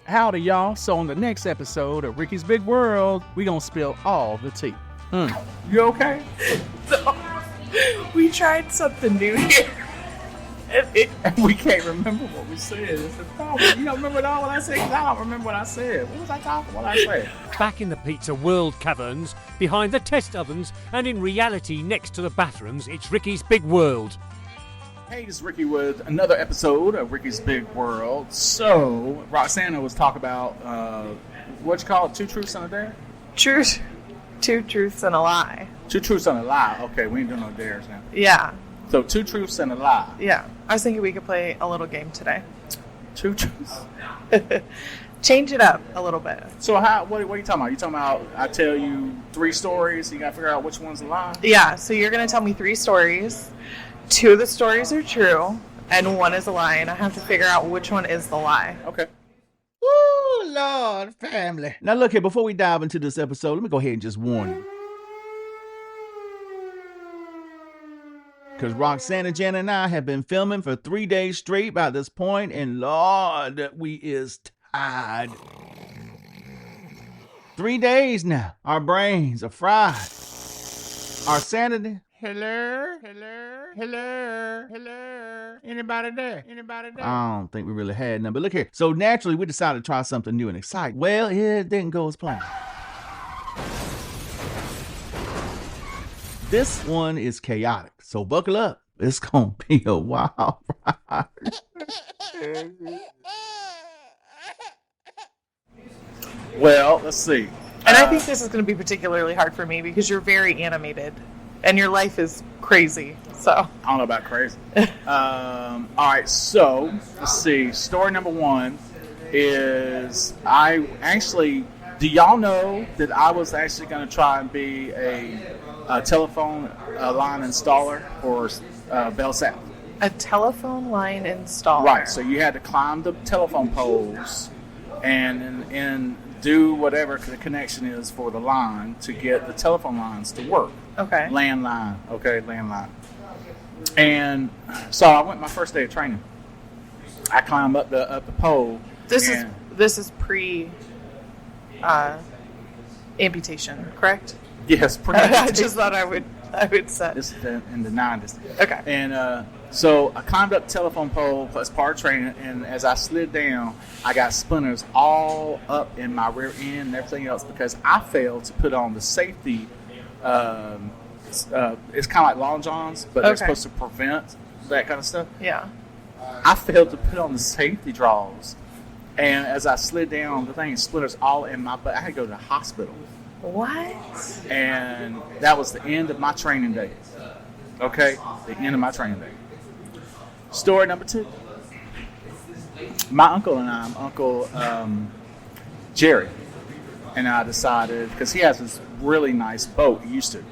Howdy, y'all. So on the next episode of Ricky's Big World, we gonna spill all the tea. You okay? So, we tried something new here. And we can't remember what we said. It's the problem. You don't remember all what I said? 'Cause I don't remember what I said. What was I talking? What I said? Back in the pizza world caverns, behind the test ovens, and in reality next to the bathrooms, it's Ricky's Big World. Hey, this is Ricky with another episode of Ricky's Big World. So, Roxanna was talking about, what you call it, 2 truths and a dare? Truth. 2 truths and a lie. 2 truths and a lie. Okay, we ain't doing no dares now. Yeah. So, 2 truths and a lie. Yeah. I was thinking we could play a little game today. 2 truths? Change it up a little bit. So, what are you talking about? You talking about I tell you 3 stories, you got to figure out which one's a lie? Yeah, so you're going to tell me 3 stories. 2 of the stories are true, and 1 is a lie, and I have to figure out which one is the lie. Okay. Woo, Lord, family. Now, look here, before we dive into this episode, let me go ahead and just warn you. Because Roxanna, Jan, and I have been filming for 3 days straight by this point, and Lord, we is tired. 3 days now. Our brains are fried. Our sanity. Hello? Anybody there? I don't think we really had none. But look here. So naturally, we decided to try something new and exciting. Well, it didn't go as planned. This one is chaotic. So buckle up. It's going to be a wild ride. Well, let's see. And I think this is going to be particularly hard for me because you're very animated, and your life is crazy. So I don't know about crazy. All right, so let's see. Story number 1 is do y'all know that I was actually going to try and be a telephone line installer for Bell South? A telephone line installer. Right, so you had to climb the telephone poles and do whatever the connection is for the line to get the telephone lines to work. Okay. Landline. And so I went my first day of training. I climbed up the pole. This is pre amputation, correct? Yes, pretty much. I just thought I would say. This is in the 90s. Okay. And so I climbed up the telephone pole as part of training, and as I slid down, I got splinters all up in my rear end and everything else because I failed to put on the safety. It's kind of like long johns, but they're supposed to prevent that kind of stuff. Yeah. I failed to put on the safety draws, and as I slid down, the thing splinters all in my butt. I had to go to the hospital. What? And that was the end of my training days. Okay? The end of my training day. Story number 2. My uncle and I, Uncle Jerry, and I decided, because he has this really nice boat, he used to.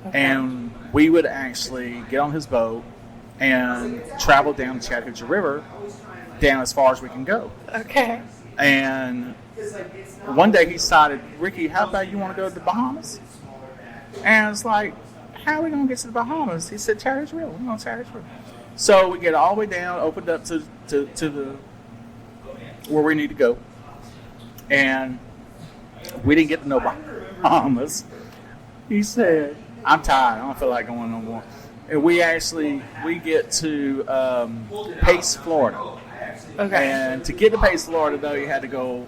Okay. And we would actually get on his boat and travel down the Chattahoochee River, down as far as we can go. Okay. And one day he decided, Ricky, how about you want to go to the Bahamas? And it's like, how are we going to get to the Bahamas? He said, Chattahoochee River. We're going to Chattahoochee River. So we get all the way down, opened up to the where we need to go. And we didn't get to no Bahamas. He said, I'm tired. I don't feel like going no more. And we get to Pace, Florida. Okay. And to get to Pace, Florida, though, you had to go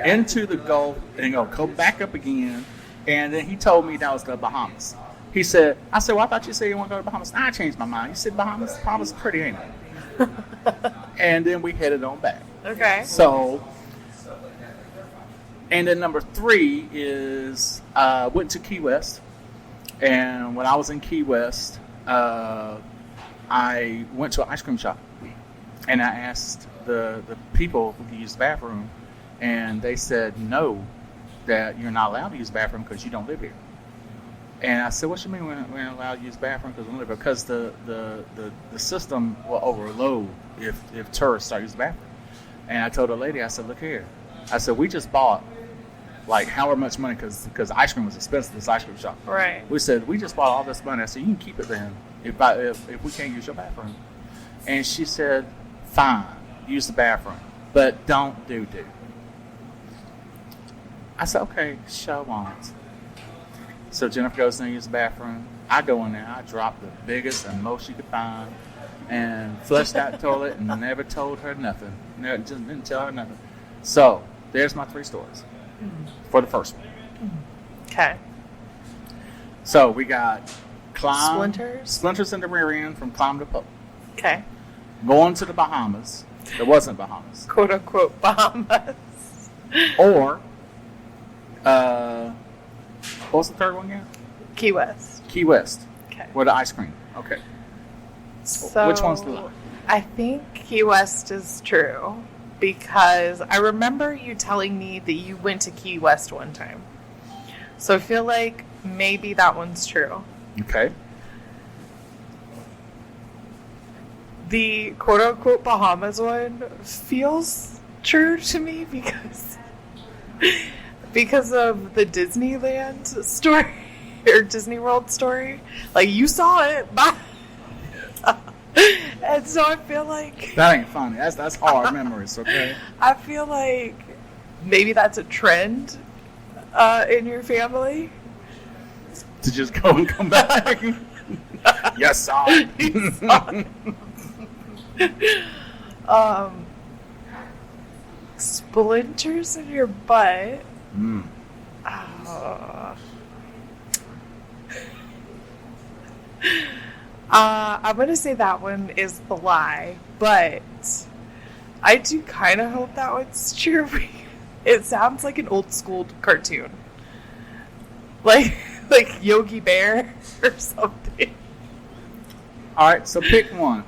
into the Gulf and go back up again. And then he told me that was the Bahamas. I said, well, I thought you said you want to go to the Bahamas. I changed my mind. You said Bahamas? Bahamas is pretty, ain't it? And then we headed on back. Okay. So, and then number 3 is went to Key West. And when I was in Key West, I went to an ice cream shop. And I asked the people who could use the bathroom. And they said, no, that you're not allowed to use the bathroom because you don't live here. And I said, what you mean we're not allowed to use the bathroom because we don't live here? Because the system will overload if tourists start using the bathroom. And I told the lady, I said, look here. I said, we just bought like however much money because ice cream was expensive, this ice cream shop. Right. We said, we just bought all this money. I said, you can keep it then if we can't use your bathroom. And she said, fine, use the bathroom, but don't do. I said, okay, show on it. So Jennifer goes in there, use the bathroom. I go in there, I drop the biggest and most you could find, and flushed that toilet and never told her nothing. Just didn't tell her nothing. So there's my 3 stories for the first one. Okay. So we got Splinters in the rear end from climb to poke. Okay. Going to the Bahamas. There wasn't Bahamas. Quote unquote Bahamas. Or, what was the third one again? Key West. Key West. Okay. Where the ice cream. Okay. So which one's the lie? I think Key West is true because I remember you telling me that you went to Key West one time. So I feel like maybe that one's true. Okay. The quote-unquote Bahamas one feels true to me because of the Disneyland story or Disney World story. Like, you saw it. And so I feel like... That ain't funny. That's hard memories, okay? I feel like maybe that's a trend in your family. To just go and come back. Yes, saw it. Splinters in your butt. Mm. I'm gonna say that one is the lie, but I do kind of hope that one's true. It sounds like an old school cartoon, like Yogi Bear or something. All right, so pick one.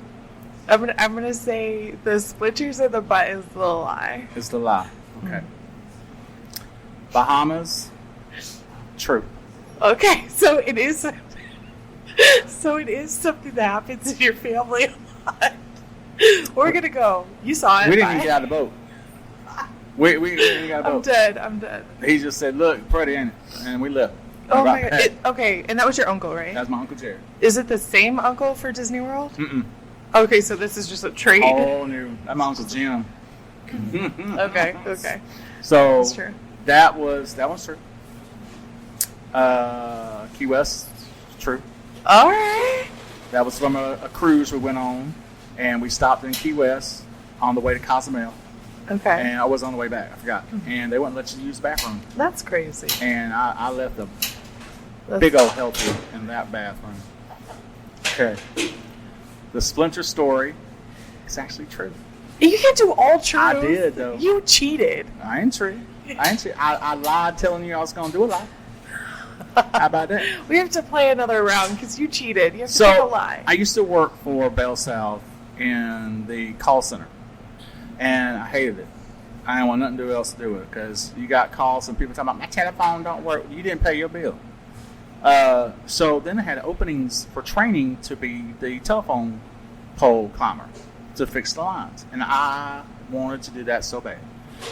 I'm gonna say the splinters in the butt is the lie. It's the lie. Okay. Bahamas. True. Okay, so it is. So it is something that happens in your family a lot. We're gonna go. You saw it. We didn't even get out of the boat. We didn't get out of the boat. I'm dead. He just said, "Look, pretty," in it, and we left. Oh my god. Okay, and that was your uncle, right? That's my Uncle Jerry. Is it the same uncle for Disney World? Mm-mm. Okay, so this is just a trade. All new. That's my Uncle Jim. Okay. So That's true. that one's true. Key West, true. All right. That was from a cruise we went on, and we stopped in Key West on the way to Cozumel. Okay. And I was on the way back. I forgot. And they wouldn't let you use the bathroom. That's crazy. And I left a big old healthy in that bathroom. Okay. The Splinter story is actually true. You can't do all true. I did, though. You cheated. I ain't true. I lied telling you I was going to do a lie. How about that? We have to play another round because you cheated. You have to pick a lie. I used to work for Bell South in the call center, and I hated it. I didn't want nothing else to do with it because you got calls and people talking about my telephone don't work. You didn't pay your bill. So then they had openings for training to be the telephone pole climber to fix the lines, and I wanted to do that so bad.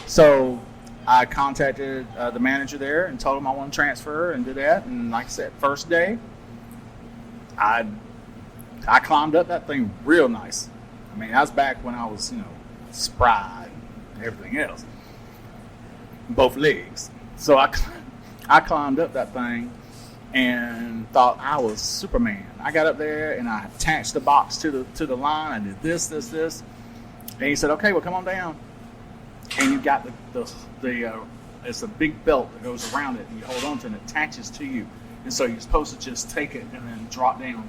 So I contacted the manager there and told him I want to transfer and do that. And like I said, first day, I climbed up that thing real nice. I mean, that was back when I was, spry and everything else. Both legs. So I climbed up that thing and thought I was Superman. I got up there and I attached the box to the line. I did this. And he said, okay, well, come on down. And you got the it's a big belt that goes around it, and you hold on to it, and it attaches to you. And so you're supposed to just take it and then drop down.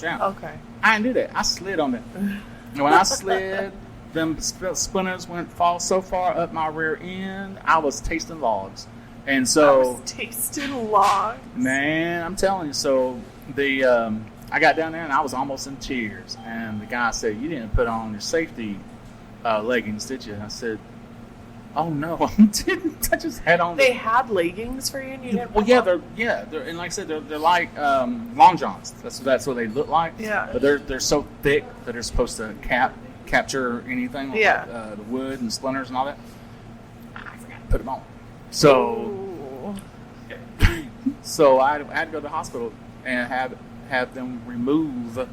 Okay. I didn't do that. I slid on it. And when I slid, them splinters fall so far up my rear end, I was tasting logs. And so, man, I'm telling you. So I got down there and I was almost in tears. And the guy said, "You didn't put on your safety leggings, did you?" And I said, "Oh no, I didn't. I just had on." They had leggings for you, and you didn't. Well, they're and like I said, they're like long johns. That's what they look like. Yeah. But they're so thick that they're supposed to capture anything. Like, the wood and splinters and all that. I forgot to put them on. So I had to go to the hospital and have them remove. I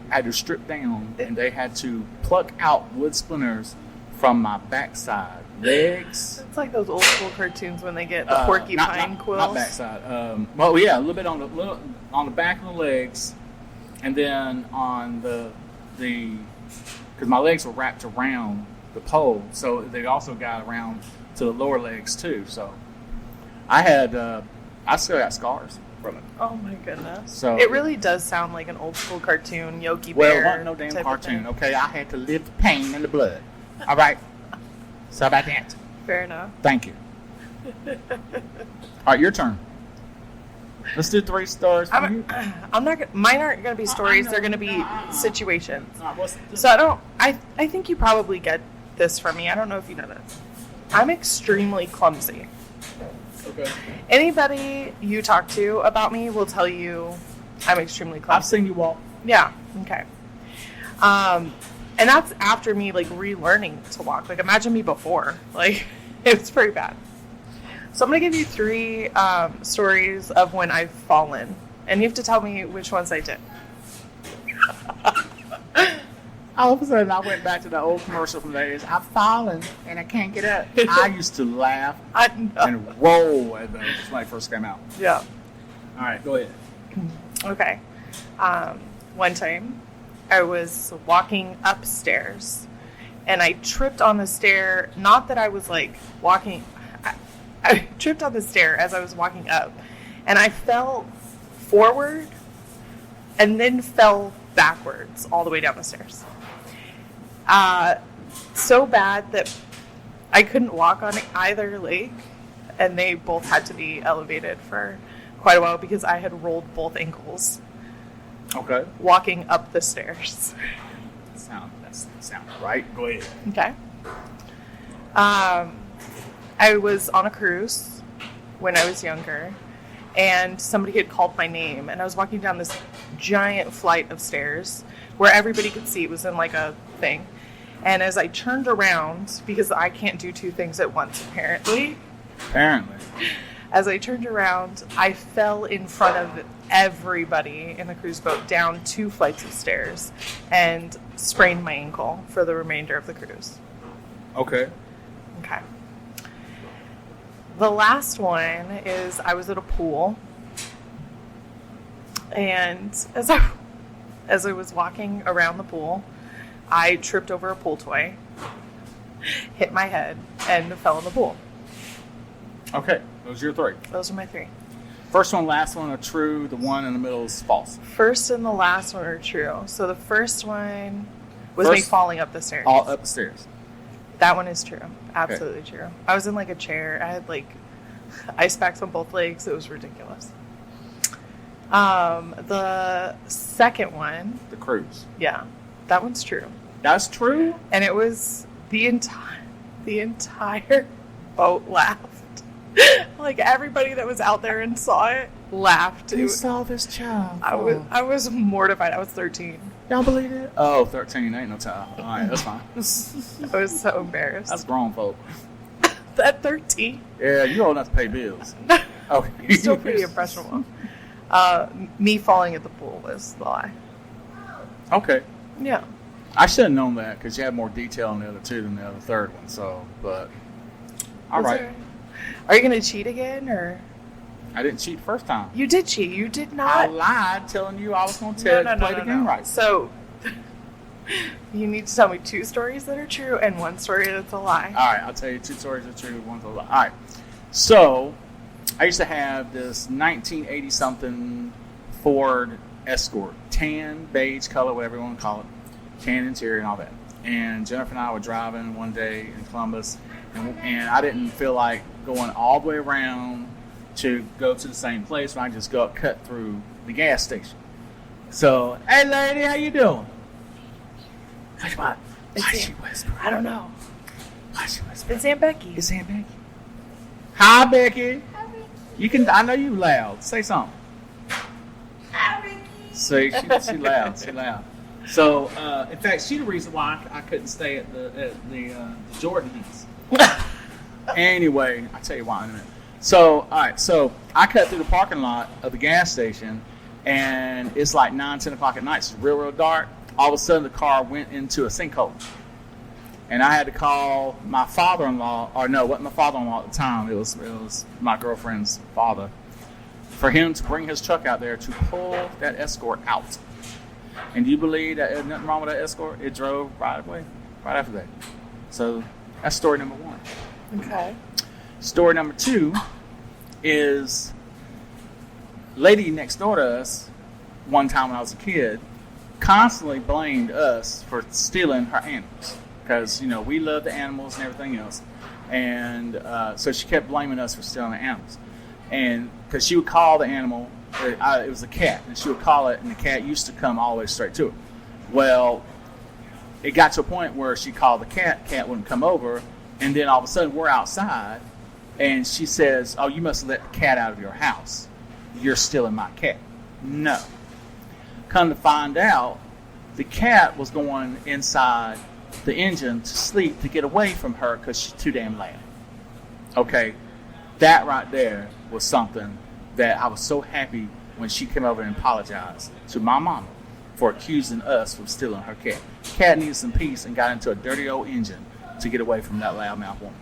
had to strip down, and they had to pluck out wood splinters from my backside legs. It's like those old school cartoons when they get the porcupine quills. Not backside. Well, yeah, a little bit on the back of the legs, and then on the because my legs were wrapped around the pole, so they also got around to the lower legs too. So I still got scars from it. Oh my goodness! So it really does sound like an old school cartoon, Yogi Well, Bear. it wasn't no damn cartoon. Okay, I had to live the pain and the blood. All right. So about that. Fair enough. Thank you. All right, your turn. Let's do 3 stories. I'm not. Mine aren't going to be stories. They're going to be situations. What's So I think you probably get this from me. I don't know if you know this. I'm extremely clumsy. Okay. Anybody you talk to about me will tell you I'm extremely I've clumsy. seen you walk. Yeah. Okay. And that's after me like relearning to walk. Like imagine me before. Like it was pretty bad. So I'm gonna give you 3 stories of when I've fallen, and you have to tell me which ones I did. All of a sudden, I went back to the old commercial from the days. I've fallen and I can't get up. I used to laugh I know. and roll at those when I first came out. Yeah. All right, go ahead. Okay. One time, I was walking upstairs, and I tripped on the stair. Not that I was like walking. I tripped on the stair as I was walking up, and I fell forward, and then fell backwards all the way down the stairs. So bad that I couldn't walk on either leg, and they both had to be elevated for quite a while because I had rolled both ankles Okay. walking up the stairs. That sounds right. Go ahead. Okay. I was on a cruise when I was younger, and somebody had called my name, and I was walking down this giant flight of stairs where everybody could see it was in like a thing. And as I turned around, because I can't do 2 things at once apparently, as I turned around, I fell in front of everybody in the cruise boat down 2 flights of stairs and sprained my ankle for the remainder of the cruise. Okay. Okay. The last one is I was at a pool, and as I was walking around the pool, I tripped over a pool toy, hit my head, and fell in the pool. Okay. Those are your 3. Those are my 3. First one, last one are true. The one in the middle is false. First and the last one are true. So the first one was me falling up the stairs. All up the stairs. That one is true. Absolutely true. I was in like a chair. I had like ice packs on both legs. It was ridiculous. The second one. The cruise. Yeah. That one's true. That's true? And it was the entire boat laughed. Like everybody that was out there and saw it laughed. You saw this child. I was mortified. I was 13. Y'all believe it? Oh, 13 ain't no time. All right, that's fine. I was so embarrassed. That's grown folk. At 13. Yeah, you're old enough to pay bills. Oh, You're still pretty impressionable. Me falling at the pool was the lie. Okay. Yeah. I should have known that because you had more detail in the other 2 than the other third one. So, but all right. Are you going to cheat again, or? I didn't cheat the first time. You did cheat. You did I not. lied, telling you I was going to play the game right. So you need to tell me 2 stories that are true and 1 story that's a lie. All right, I'll tell you 2 stories that are true, 1's a lie. All right. So I used to have this 1980-something Ford Escort, tan, beige color, whatever you want to call it, tan interior and all that. And Jennifer and I were driving one day in Columbus, and I didn't feel like going all the way around to go to the same place. So I just got cut through the gas station. So, hey lady, how you doing? Why she whispering? I don't know. Why she whispering? It's Aunt Becky. It's Aunt Becky. Hi, Becky. Hi, Becky. You can. I know you loud. Say something. Hi, Becky. See, she loud. She loud. So, in fact, she's the reason why I couldn't stay at the Jordans. Anyway, I'll tell you why in a minute. So, all right. So I cut through the parking lot of the gas station, and it's like 9, 10 o'clock at night. It's real, real dark. All of a sudden, the car went into a sinkhole. And I had to call my father-in-law, or no, it wasn't my father-in-law at the time. It was my girlfriend's father, for him to bring his truck out there to pull that Escort out. And do you believe that there's nothing wrong with that Escort? It drove right away, right after that. So that's story number 1. Okay. Story number 2 is lady next door to us, one time when I was a kid, constantly blamed us for stealing her animals. Because, we love the animals and everything else. And so she kept blaming us for stealing the animals. And because she would call the animal, it was a cat, and she would call it, and the cat used to come all the way straight to her. Well, it got to a point where she called the cat wouldn't come over, and then all of a sudden we're outside, and she says, "Oh, you must have let the cat out of your house. You're stealing my cat." No. Come to find out, the cat was going inside the engine to sleep to get away from her because she's too damn loud. Okay, that right there was something that I was so happy when she came over and apologized to my mama for accusing us of stealing her cat. Cat needed some peace and got into a dirty old engine to get away from that loudmouth woman,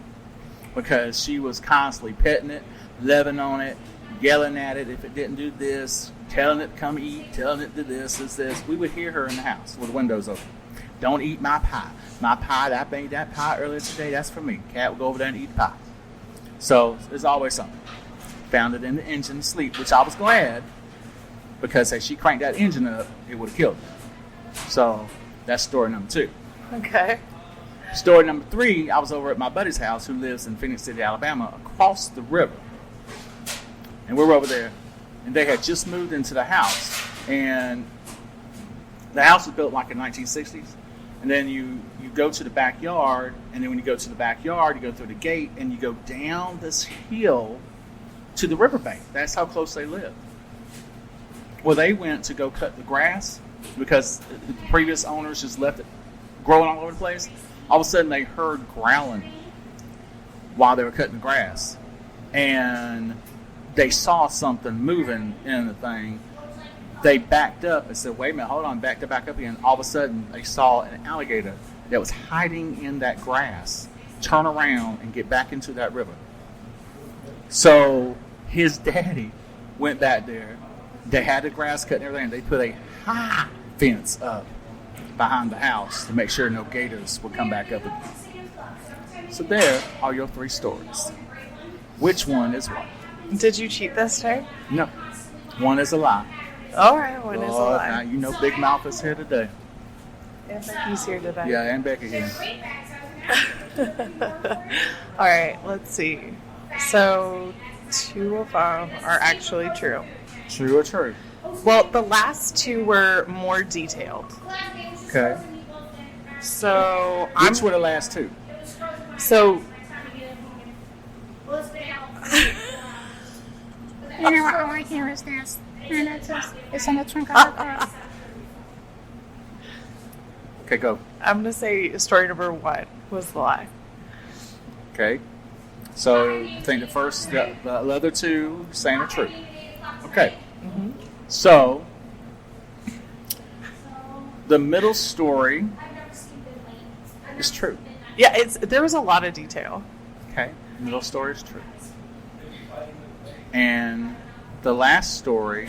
because she was constantly petting it, loving on it, yelling at it if it didn't do this, telling it to come eat, telling it to this. We would hear her in the house with the windows open. "Don't eat my pie. My pie, I made that pie earlier today. That's for me." Cat would go over there and eat the pie. So there's always something. Found it in the engine asleep, which I was glad, because as she cranked that engine up, it would have killed her. So that's story number 2. Okay. Story number 3, I was over at my buddy's house who lives in Phoenix City, Alabama, across the river. And we were over there, and they had just moved into the house. And the house was built like in the 1960s. And then you go to the backyard, and then when you go to the backyard, you go through the gate, and you go down this hill to the riverbank. That's how close they live. Well, they went to go cut the grass because the previous owners just left it growing all over the place. All of a sudden, they heard growling while they were cutting the grass. And they saw something moving in the thing. They backed up and said, "Wait a minute, hold on," back up again. All of a sudden, they saw an alligator that was hiding in that grass turn around and get back into that river. So his daddy went back there. They had the grass cut and everything. They put a high fence up behind the house to make sure no gators would come back up again. So there are your 3 stories. Which one is what? Did you cheat this time? No. One is a lie. All right, one is a Now, lie. you know Big Mouth is here today. And Becky's here today. Yeah, and Becky here. All right, let's see. So 2 of them are actually true. True or true? Well, the last 2 were more detailed. Okay. So Which were the last 2? So You know what all I hear is this. And it's in the trunk of the car. Okay, go. I'm gonna say story number 1 was the lie. Okay. So I think the other 2 saying are true. Okay. Mm-hmm. So the middle story is true. Yeah, there was a lot of detail. Okay. Middle story is true. And the last story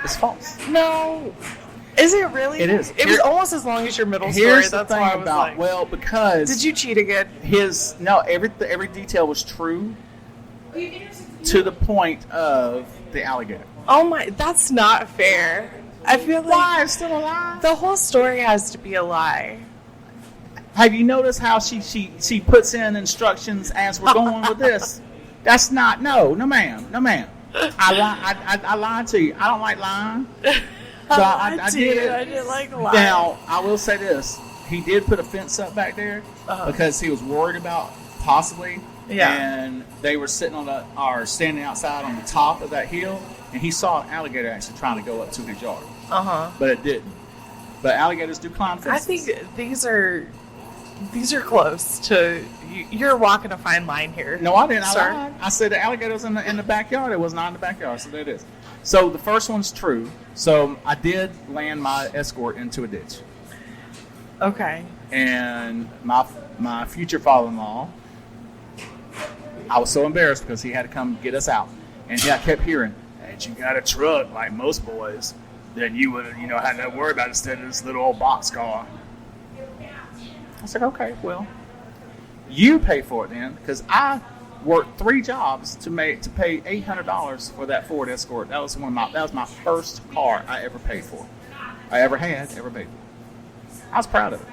is false. No. Is it really? It is. It was almost as long as your middle story. Here's That's the thing why I was about like, well, because did you cheat again? every detail was true to the point of the alligator. Oh my, that's not fair. I feel like Why? It's still a lie. the whole story has to be a lie. Have you noticed how she puts in instructions as we're going with this? That's not no ma'am. I lied to you. I don't like lying. So I did it. I didn't like lying. Now I will say this: he did put a fence up back there because he was worried about possibly. Yeah. And they were sitting standing outside on the top of that hill, and he saw an alligator actually trying to go up to his yard. But it didn't. But alligators do climb fences. I think these are close to. You're walking a fine line here. No, I didn't. Sir. I lied. I said the alligator was in the backyard. It was not in the backyard. So there it is. So the first one's true. So I did land my Escort into a ditch. Okay. and my future father-in-law, I was so embarrassed because he had to come get us out. And I kept hearing, had you got a truck like most boys, then you would have, had no worry about it instead of this little old boxcar. I said, okay, well, you pay for it then, because I worked 3 jobs to pay $800 for that Ford Escort. That was my first car I ever paid for. I ever paid for. I was proud of it.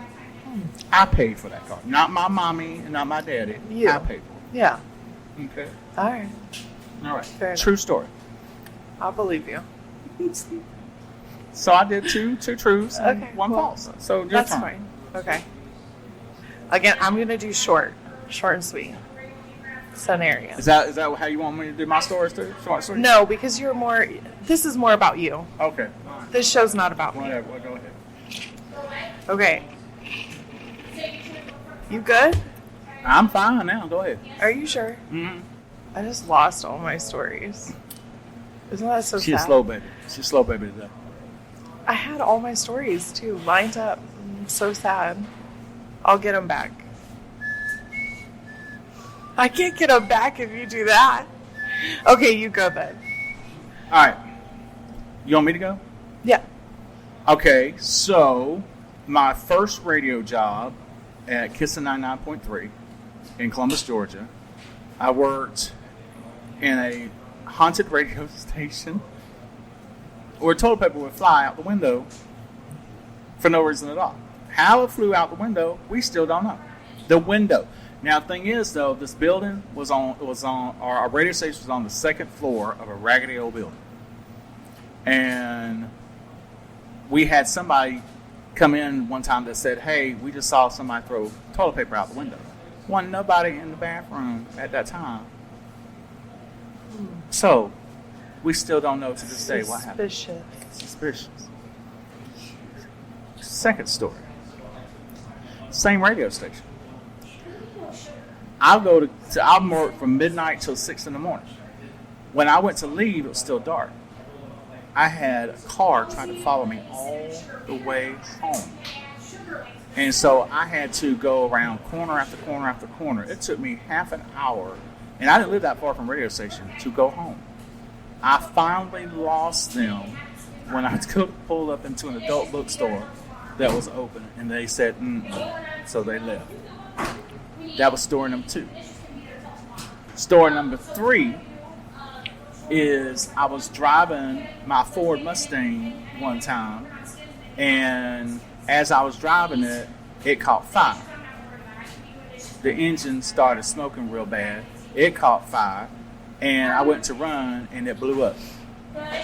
I paid for that car. Not my mommy and not my daddy. You. I paid for it. Yeah. Okay. All right. All right. Fair True story. I'll believe you. So I did two truths and Okay, one well, false. So your That's turn. fine. Okay. Again, I'm going to do short and sweet scenario. Is that how you want me to do my stories too? Short and sweet? No, because this is more about you. Okay. All right. This show's not about me. Whatever. Well, go ahead. Okay. You good? I'm fine now. Go ahead. Are you sure? Mm-hmm. I just lost all my stories. Isn't that so She's sad? a slow baby. She's a slow baby today. I had all my stories too lined up. I'm so sad. I'll get them back. I can't get them back if you do that. Okay, you go then. All right. You want me to go? Yeah. Okay. So my first radio job at Kissin 99.3 in Columbus, Georgia, I worked in a haunted radio station where toilet paper would fly out the window for no reason at all. How it flew out the window, we still don't know. The window. Now, the thing is, though, this building our radio station was on the second floor of a raggedy old building. And we had somebody come in one time that said, hey, we just saw somebody throw toilet paper out the window. Wasn't nobody in the bathroom at that time. So, we still don't know to this day what happened. Suspicious. Second story. Same radio station. I'll work from midnight till 6 in the morning. When I went to leave, it was still dark. I had a car trying to follow me all the way home. And so I had to go around corner after corner after corner. It took me half an hour, and I didn't live that far from the radio station, to go home. I finally lost them when I pulled up into an adult bookstore that was open, and they said, so they left. That was story number 2. Story number 3 is I was driving my Ford Mustang one time, and as I was driving it, it caught fire. The engine started smoking real bad. It caught fire, and I went to run, and it blew up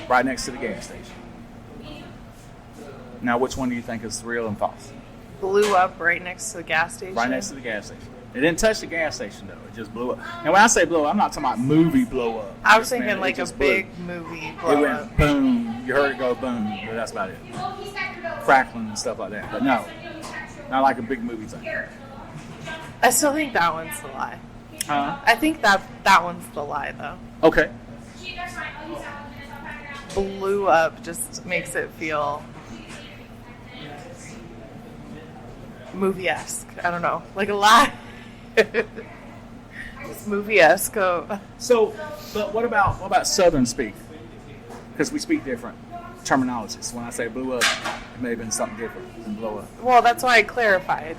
right next to the gas station. Now, which one do you think is real and false? Blew up right next to the gas station? Right next to the gas station. It didn't touch the gas station, though. It just blew up. And when I say blow up, I'm not talking about movie blow up. I was thinking Man, like a big movie blow It went up. boom. You heard it go boom, but that's about it. Crackling and stuff like that. But no, not like a big movie thing. I still think that one's the lie. I think that one's the lie, though. Okay. Blew up just makes it feel movie-esque. I don't know. Like a lie. It's movie-esque. So, but what about Southern speak? Because we speak different terminologies. When I say blew up, it may have been something different than blow up. Well, that's why I clarified.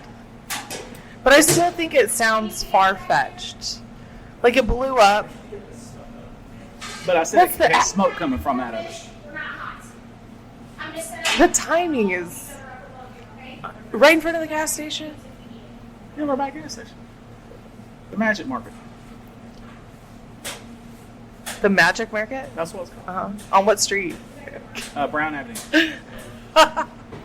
But I still think it sounds far-fetched. Like it blew up. But I said there's smoke coming from out of it. The timing is right in front of the gas station. You know about gas station? The Magic Market. The Magic Market? That's what it's called. On what street? Brown Avenue.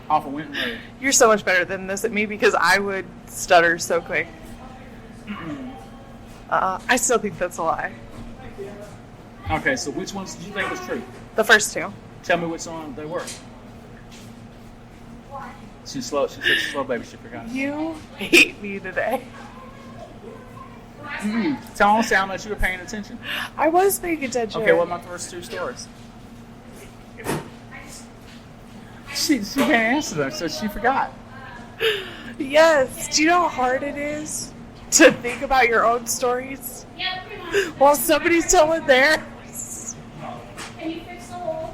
Off of Winton Road. You're so much better than this at me because I would stutter so quick. I still think that's a lie. Okay, so which ones did you think was true? The first 2. Tell me which one they were. She's slow. She's such a slow baby. She forgot. You hate me today. Tell us how much you were paying attention. I was paying attention. Okay, what about the first 2 stories? She can't answer them, so she forgot. Yes. Do you know how hard it is to think about your own stories while somebody's telling theirs? Can you fix the hole?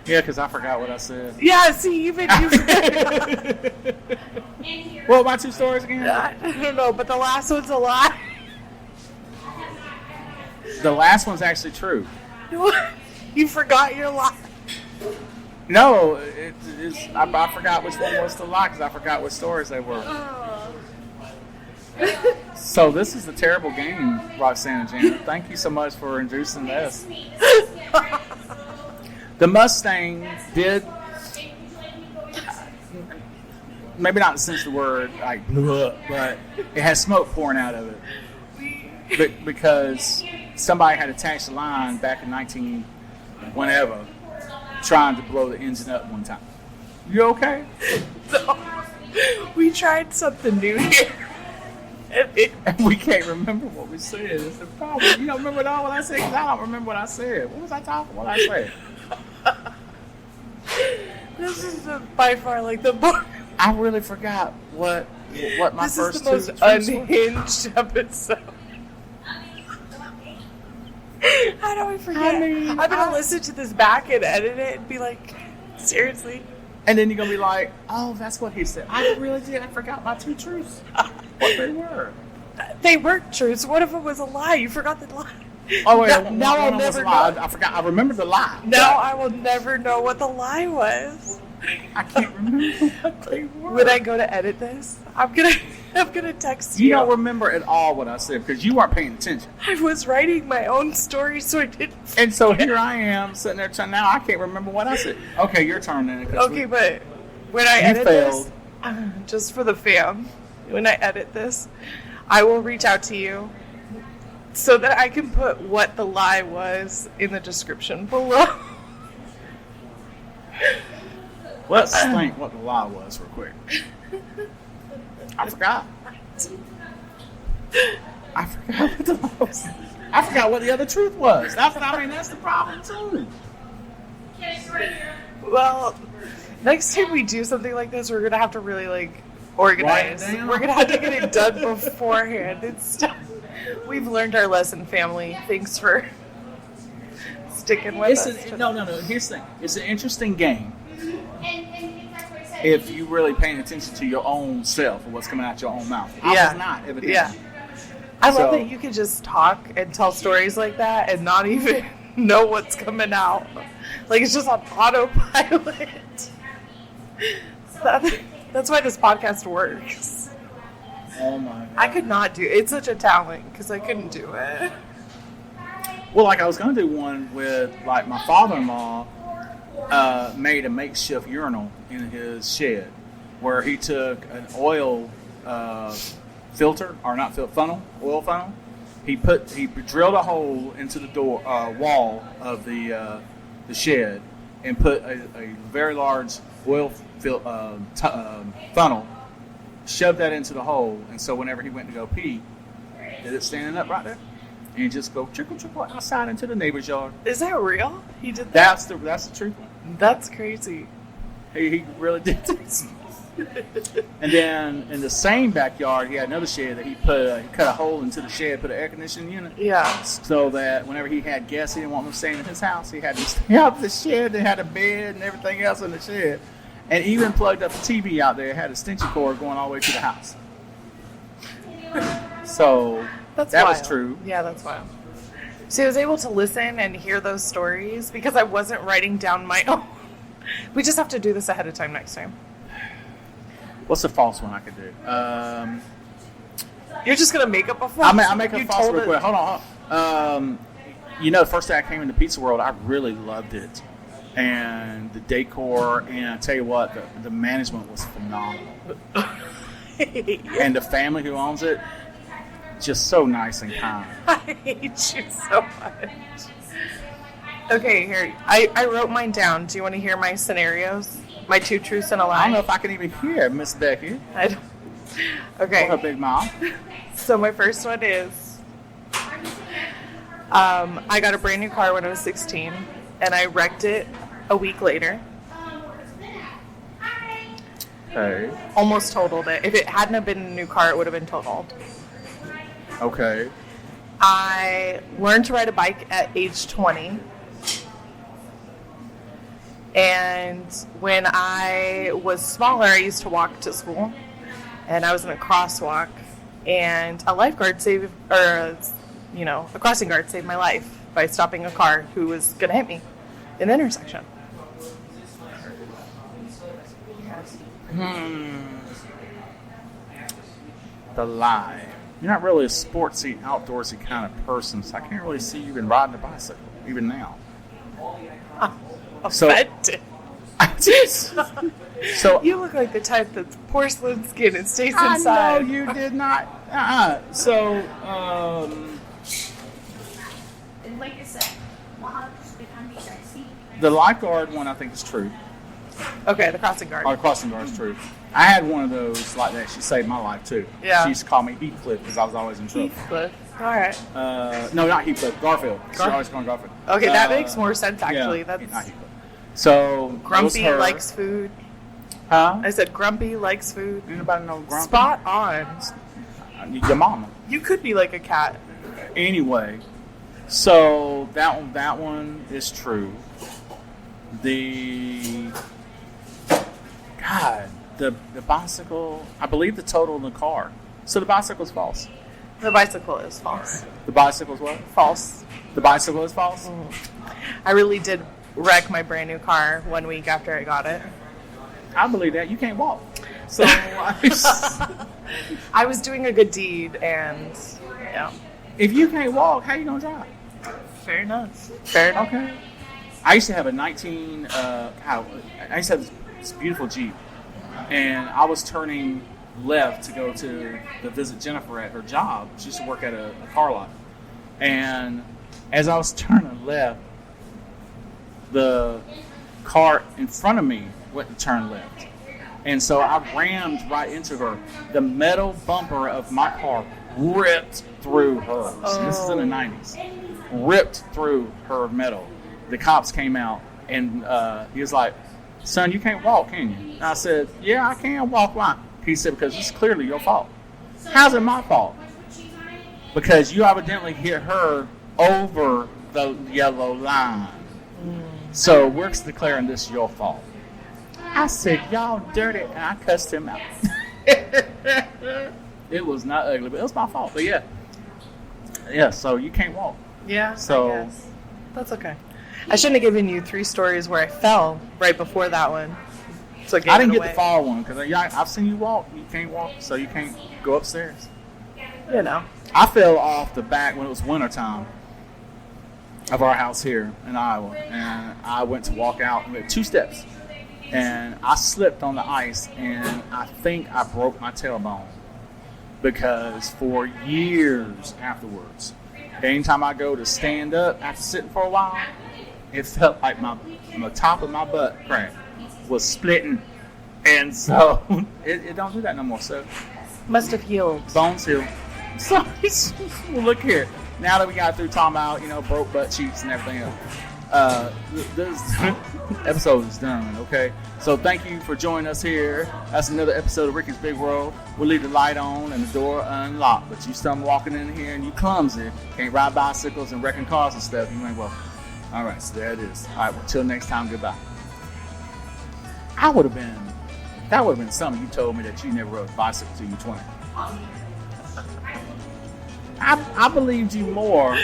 Yeah, because I forgot what I said. Yeah, see, even you. What were my 2 stories again? I don't know, but the last one's a lie. The last one's actually true. You forgot your lie. No, I forgot which one was the lie because I forgot what stories they were. So this is a terrible game, Roxanna Janet. Thank you so much for introducing this. The Mustang did, maybe not in the sense of the word, like, but it has smoke pouring out of it. But because somebody had attached the line back in whenever, trying to blow the engine up one time. You okay? So, we tried something new here. And we can't remember what we said. It's the problem. You don't remember at all what I said because I don't remember what I said. What was I talking? What I said? This is by far like the book. I really forgot what my This first is the most unhinged episode. How do I forget? I'm gonna listen to this back and edit it and be like, seriously. And then you're gonna be like, "Oh, that's what he said." I really did. I forgot my 2 truths. What they were? They weren't true. So what if it was a lie? You forgot the lie. Oh wait, now I'll one was never a lie. know. I forgot. I remember the lie. Now I will never know what the lie was. I can't remember what they were. When I go to edit this, I'm gonna text You you. don't remember at all what I said because you weren't paying attention. I was writing my own story, so I didn't. And so here I am sitting there trying. Now I can't remember what I said. Okay, your turn then. Okay, but when I edit this, just for the fam, when I edit this, I will reach out to you so that I can put what the lie was in the description below. Let's think what the lie was real quick. I forgot. I forgot what the lie was. I forgot what the other truth was. That's what I mean. That's the problem too. Well, next time we do something like this, we're gonna have to really organize. Write it down. We're gonna have to get it done beforehand and stuff. We've learned our lesson, family. Thanks for sticking with us. No. Here's the thing. It's an interesting game if you really paying attention to your own self and what's coming out your own mouth. I was not, evidently. Yeah. I love that you can just talk and tell stories like that and not even know what's coming out. Like it's just on autopilot. That's why this podcast works. Oh my God. I could not do it. It's such a talent because I couldn't do it. Well, like I was going to do one with, like, my father-in-law made a makeshift urinal in his shed where he took an oil filter, or not filter, funnel, oil funnel. He drilled a hole into the door wall of the shed and put a very large oil funnel, shoved that into the hole, and so whenever he went to go pee, did it standing up right there, and you just go trickle trickle outside into the neighbor's yard. Is that real? He did that? That's the truth. That's crazy. He really did this. And then in the same backyard, he had another shed that he cut a hole into the shed, put an air conditioning unit. Yeah. So that whenever he had guests, he didn't want them staying in his house. He had to stay out the shed. They had a bed and everything else in the shed, and even plugged up a TV out there. It had a extension cord going all the way to the house. So That's that wild. was true. Yeah, that's wild. So I was able to listen and hear those stories because I wasn't writing down my own. We just have to do this ahead of time next time. What's the false one I could do? You're just gonna make up a false. I'll make a false real quick. Hold on. The first day I came into Pizza World, I really loved it, and the decor, and I tell you what, the management was phenomenal, and the family who owns it, just so nice and kind. I hate you so much. Okay, here. I wrote mine down. Do you want to hear my scenarios? My 2 truths and a lie? I don't know if I can even hear Miss Becky. I don't. Okay. Or her big mouth. So my first one is, I got a brand new car when I was 16, and I wrecked it a week later. Okay. Almost totaled it. If it hadn't have been a new car, it would have been totaled. Okay. I learned to ride a bike at age 20. And when I was smaller, I used to walk to school. And I was in a crosswalk. And a lifeguard a crossing guard saved my life by stopping a car who was going to hit me in the intersection. The lie. You're not really a sportsy, outdoorsy kind of person, so I can't really see you even riding a bicycle, even now. So, so You look like the type that's porcelain skin and stays I inside. know you did not. Like I said, The lifeguard one I think is true. Okay, the crossing guard. Or the crossing guard is true. I had one of those like that. She saved my life too. Yeah. She used to call me Heathcliff because I was always in trouble. Heathcliff. All right. No, not Heathcliff. Garfield. She always called me Garfield. Okay, that makes more sense actually. Yeah, That's not Heathcliff. So it was Grumpy her. likes food. Huh? I said Grumpy likes food. Anybody know Grumpy? Spot on. Your mama. You could be like a cat. Anyway, so that one is true. The bicycle, I believe the total in the car. So the bicycle is false. The bicycle is false. The bicycle is what? False. The bicycle is false? I really did wreck my brand new car 1 week after I got it. I believe that. You can't walk. So I was doing a good deed, and yeah. if you can't walk, how you going to drive? Fair enough. Fair enough. Okay. I used to have a I used to have this beautiful Jeep. And I was turning left to go to visit Jennifer at her job. She used to work at a car lot. And as I was turning left, the car in front of me went to turn left. And so I rammed right into her. The metal bumper of my car ripped through hers. This is in the 90s. Ripped through her metal. The cops came out, and he was like, "Son, you can't walk, can you?" And I said, "Yeah, I can walk." Why? He said, "Because it's clearly your fault." How's it my fault? Because you evidently hit her over the yellow line. So we're declaring this your fault. I said, "Y'all dirty," and I cussed him out. It was not ugly, but it was my fault. But yeah. So you can't walk. Yeah. So I guess. That's okay. I shouldn't have given you 3 stories where I fell right before that one. So I didn't get the fall one because I've seen you walk. You can't walk, so you can't go upstairs. You know. I fell off the back when it was wintertime of our house here in Iowa, and I went to walk out with 2 steps, and I slipped on the ice, and I think I broke my tailbone because for years afterwards, anytime I go to stand up after sitting for a while, it felt like the top of my butt crack was splitting, and so it don't do that no more. So Must have healed. bones heal. So well, look here. Now that we got through talking about broke butt cheeks and everything else, this episode is done. Okay, so thank you for joining us here. That's another episode of Ricky's Big World. We'll leave the light on and the door unlocked, but you stumble walking in here and you clumsy, can't ride bicycles and wrecking cars and stuff. You ain't welcome. All right, so there it is. All right, well, till next time, goodbye. That would have been something you told me that you never rode a bicycle till you were 20. I believed you more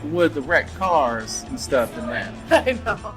with the wrecked cars and stuff than that. I know.